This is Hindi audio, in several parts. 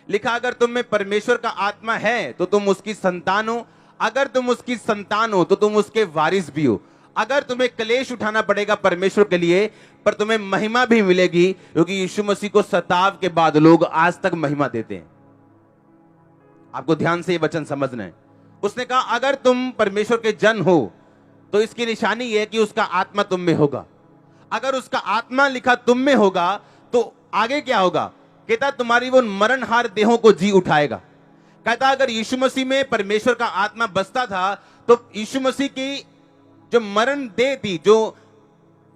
लिखा अगर तुम में परमेश्वर का आत्मा है तो तुम उसकी संतान हो, अगर तुम उसकी संतान हो तो तुम उसके वारिस भी हो। अगर तुम्हें क्लेश उठाना पड़ेगा परमेश्वर के लिए, पर तुम्हें महिमा भी मिलेगी, क्योंकि यीशु मसीह को सताव के बाद लोग आज तक महिमा देते हैं। आपको ध्यान से ये वचन समझना है। उसने कहा अगर तुम परमेश्वर के जन हो तो इसकी निशानी यह है कि उसका आत्मा तुम में होगा। अगर उसका आत्मा लिखा तुम में होगा तो आगे क्या होगा? कहता तुम्हारी वो मरणहार देहों को जी उठाएगा। कहता अगर यीशु मसीह में परमेश्वर का आत्मा बसता था तो यीशु मसीह की जो मरण देह थी, जो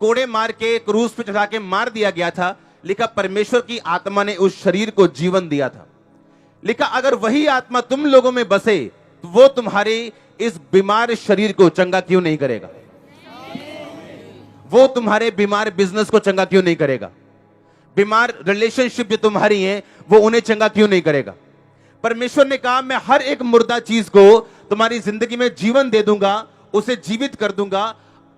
कोड़े मार के क्रूस पे चढ़ा के मार दिया गया था, लिखा परमेश्वर की आत्मा ने उस शरीर को जीवन दिया था। लिखा अगर वही आत्मा तुम लोगों में बसे तो वो तुम्हारे इस बीमार शरीर को चंगा क्यों नहीं करेगा? वो तुम्हारे बीमार बिजनेस को चंगा क्यों नहीं करेगा? बीमार रिलेशनशिप जो तुम्हारी है वो उन्हें चंगा क्यों नहीं करेगा? परमेश्वर ने कहा मैं हर एक मुर्दा चीज को तुम्हारी जिंदगी में जीवन दे दूंगा, उसे जीवित कर दूंगा।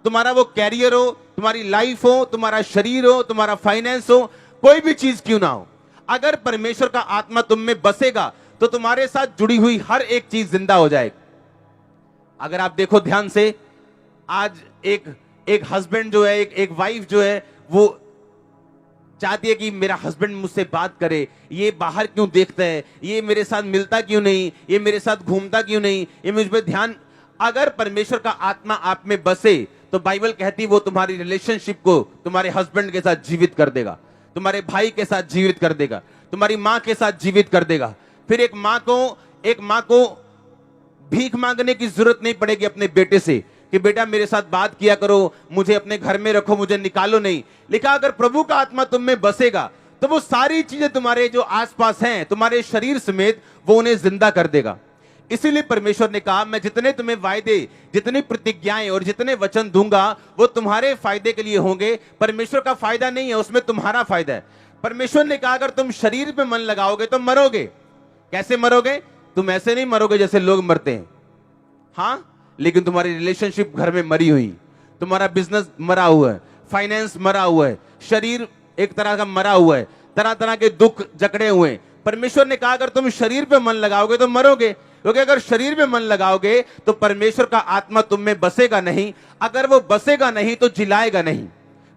तुम्हारा वो कैरियर हो, तुम्हारी लाइफ हो, तुम्हारा शरीर हो, तुम्हारा फाइनेंस हो, कोई भी चीज क्यों ना हो, अगर परमेश्वर का आत्मा तुम में बसेगा तो तुम्हारे साथ जुड़ी हुई हर एक चीज जिंदा हो जाएगी। अगर आप देखो ध्यान से, आज एक हस्बैंड जो है, एक वाइफ जो है, वो चाहती है कि मेरा हस्बैंड मुझसे बात करे, ये बाहर क्यों देखता है, ये मेरे साथ मिलता क्यों नहीं, ये मेरे साथ घूमता क्यों नहीं, ये मुझ पर ध्यान। अगर परमेश्वर का आत्मा आप में बसे तो बाइबल कहती है वो तुम्हारी रिलेशनशिप को तुम्हारे हस्बैंड के साथ जीवित कर देगा, तुम्हारे भाई के साथ जीवित कर देगा, तुम्हारी मां के साथ जीवित कर देगा। फिर एक मां को भीख मांगने की जरूरत नहीं पड़ेगी अपने बेटे से कि बेटा मेरे साथ बात किया करो, मुझे अपने घर में रखो, मुझे निकालो नहीं। लिखा अगर प्रभु का आत्मा तुम में बसेगा तो वो सारी चीजें तुम्हारे जो आसपास हैं, तुम्हारे शरीर समेत, वो उन्हें जिंदा कर देगा। इसीलिए परमेश्वर ने कहा मैं जितने तुम्हें वायदे, जितनी प्रतिज्ञाएं और जितने वचन दूंगा वो तुम्हारे फायदे के लिए होंगे। परमेश्वर का फायदा नहीं है, उसमें तुम्हारा फायदा है। परमेश्वर ने कहा अगर तुम शरीर पे मन लगाओगे तो मरोगे। कैसे मरोगे? तुम ऐसे नहीं मरोगे जैसे लोग मरते हैं, हाँ, लेकिन तुम्हारी रिलेशनशिप घर में मरी हुई, तुम्हारा बिजनेस मरा हुआ है, फाइनेंस मरा हुआ है, शरीर एक तरह का मरा हुआ है, तरह तरह के दुख जकड़े हुए हैं। परमेश्वर ने कहा अगर तुम शरीर पे मन लगाओगे तो मरोगे, क्योंकि अगर शरीर में मन लगाओगे तो परमेश्वर का आत्मा तुम में बसेगा नहीं। अगर वो बसेगा नहीं तो जिलाएगा नहीं।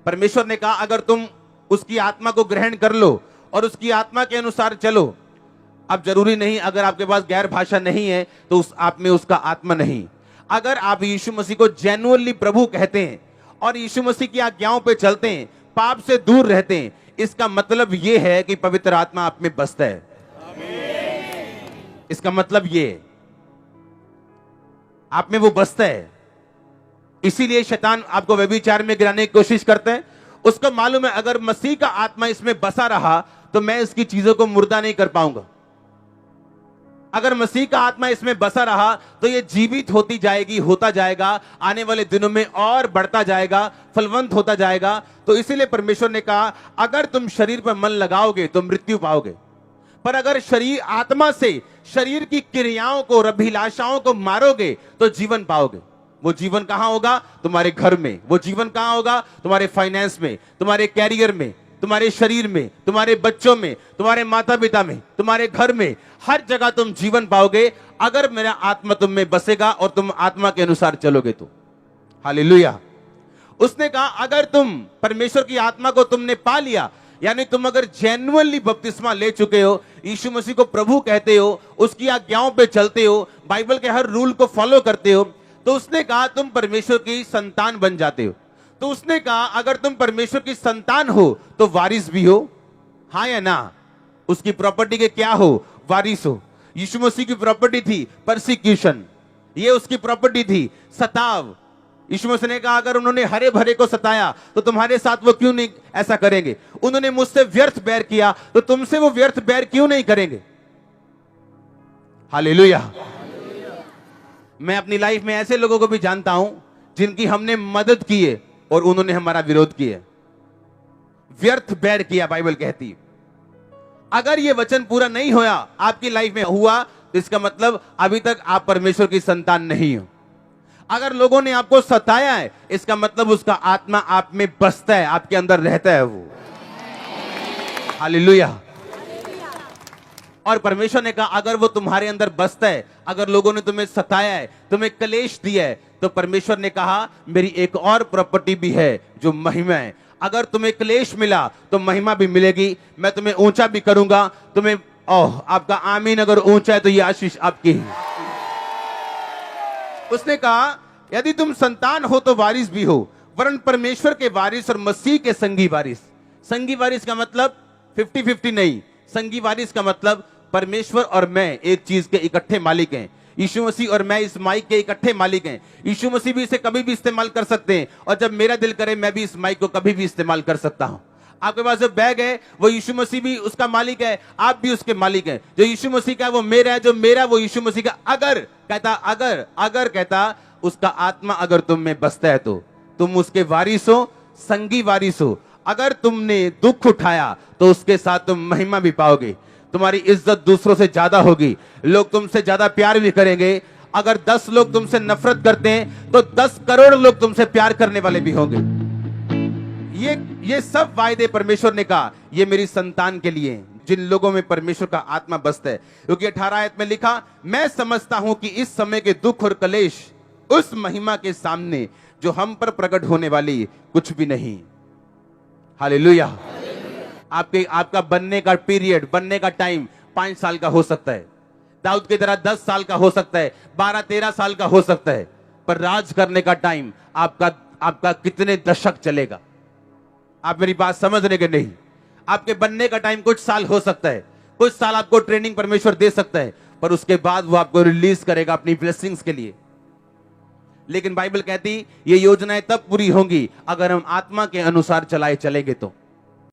परमेश्वर ने कहा अगर तुम उसकी आत्मा को ग्रहण कर लो और उसकी आत्मा के अनुसार चलो। अब जरूरी नहीं अगर आपके पास गैर भाषा नहीं है तो उस आप में उसका आत्मा नहीं। अगर आप यीशु मसीह को जेन्युइनली प्रभु कहते हैं और यीशु मसीह की आज्ञाओं पे चलते हैं, पाप से दूर रहते हैं, इसका मतलब यह है कि पवित्र आत्मा आप में बसता है। इसका मतलब ये आप में वो बसता है। इसीलिए शैतान आपको व्यभिचार में गिराने की कोशिश करता है। उसको मालूम है अगर मसीह का आत्मा इसमें बसा रहा तो मैं इसकी चीजों को मुर्दा नहीं कर पाऊंगा। अगर मसीह का आत्मा इसमें बसा रहा तो ये जीवित होती जाएगी, होता जाएगा, आने वाले दिनों में और बढ़ता जाएगा, फलवंत होता जाएगा। तो इसीलिए परमेश्वर ने कहा अगर तुम शरीर पर मन लगाओगे तो मृत्यु पाओगे, पर अगर शरीर आत्मा से शरीर की क्रियाओं को, अभिलाषाओं को मारोगे तो जीवन पाओगे। वो जीवन कहां होगा? तुम्हारे घर में। वो जीवन कहां होगा? तुम्हारे फाइनेंस में, तुम्हारे कैरियर में, तुम्हारे शरीर में, तुम्हारे बच्चों में, तुम्हारे माता पिता में, तुम्हारे घर में, हर जगह तुम जीवन पाओगे अगर मेरा आत्मा तुम में बसेगा और तुम आत्मा के अनुसार चलोगे तो। हालेलुया। उसने कहा अगर तुम परमेश्वर की आत्मा को तुमने पा लिया, यानी तुम अगर जेन्युइनली बपतिस्मा ले चुके हो, यीशु मसीह को प्रभु कहते हो, उसकी आज्ञाओं पे चलते हो, बाइबल के हर रूल को फॉलो करते हो, तो उसने कहा तुम परमेश्वर की संतान बन जाते हो। तो उसने कहा अगर तुम परमेश्वर की संतान हो तो वारिस भी हो, हाँ या ना? उसकी प्रॉपर्टी के क्या हो? वारिस हो। यीशु मसीह की प्रॉपर्टी थी परसिक्यूशन, ये उसकी प्रॉपर्टी थी सताव। यीशु मसीह ने कहा अगर उन्होंने हरे भरे को सताया तो तुम्हारे साथ वो क्यों नहीं ऐसा करेंगे? उन्होंने मुझसे व्यर्थ बैर किया तो तुमसे वो व्यर्थ बैर क्यों नहीं करेंगे? हालेलुया। मैं अपनी लाइफ में ऐसे लोगों को भी जानता हूं जिनकी हमने मदद की है और उन्होंने हमारा विरोध किया, व्यर्थ बैर किया। बाइबल कहती है अगर ये वचन पूरा नहीं होया आपकी लाइफ में हुआ तो इसका मतलब अभी तक आप परमेश्वर की संतान नहीं हो। अगर लोगों ने आपको सताया है इसका मतलब उसका आत्मा आप में बसता है, आपके अंदर रहता है वो। हालेलुया। और परमेश्वर ने कहा अगर वो तुम्हारे अंदर बसता है, अगर लोगों ने तुम्हें सताया है, तुम्हें क्लेश दिया है, तो परमेश्वर ने कहा मेरी एक और प्रॉपर्टी भी है जो महिमा है। अगर तुम्हें क्लेश मिला तो महिमा भी मिलेगी, मैं तुम्हें ऊंचा भी करूंगा। तुम्हें आपका आमीन अगर ऊंचा है तो ये आशीष आपकी है। उसने कहा यदि तुम संतान हो तो वारिस भी हो, वरन परमेश्वर के वारिस और मसीह के संगी वारिस। संगी वारिस का मतलब 50-50 नहीं, संगी वारिस का मतलब परमेश्वर और मैं एक चीज के इकट्ठे मालिक हैं। यीशु मसीह और मैं इस माइक के इकट्ठे मालिक हैं। यीशु मसीह भी इसे कभी भी इस्तेमाल कर सकते हैं, और जब मेरा दिल करे मैं भी इस माइक को कभी भी इस्तेमाल कर सकता हूं। आपके पास जो बैग है वो यीशु मसीह भी उसका मालिक है, आप भी उसके मालिक हैं। जो यीशु मसीह का है वो मेरा है, जो मेरा वो यीशु मसीह का। अगर कहता उसका आत्मा अगर तुम में बसता है तो तुम उसके वारिस हो, संगी वारिस हो। अगर तुमने दुख उठाया तो उसके साथ तुम महिमा भी पाओगे, तुम्हारी इज्जत दूसरों से ज्यादा होगी, लोग तुमसे ज्यादा प्यार भी करेंगे। अगर 10 लोग तुमसे नफरत करते हैं तो 10 करोड़ लोग तुमसे प्यार करने वाले भी होंगे। ये सब वायदे परमेश्वर ने कहा ये मेरी संतान के लिए हैं, जिन लोगों में परमेश्वर का आत्मा बसता है। क्योंकि 18 आयत में लिखा, मैं समझता हूं कि इस समय के दुख और कलेश उस महिमा के सामने जो हम पर प्रकट होने वाली कुछ भी नहीं। हालेलुया। आपका बनने का पीरियड, बनने का टाइम 5 साल का हो सकता है, दाऊद की तरह 10 साल का हो सकता है, 12-13 साल का हो सकता है, पर राज करने का टाइम आपका कितने दशक चलेगा? आप मेरी बात समझ रहे कि नहीं? आपके बनने का टाइम कुछ साल हो सकता है, कुछ साल आपको ट्रेनिंग परमेश्वर दे सकता है, पर उसके बाद वो आपको रिलीज करेगा अपनी ब्लेसिंग्स के लिए। लेकिन बाइबल कहती ये योजनाएं तब पूरी होंगी अगर हम आत्मा के अनुसार चलेंगे तो।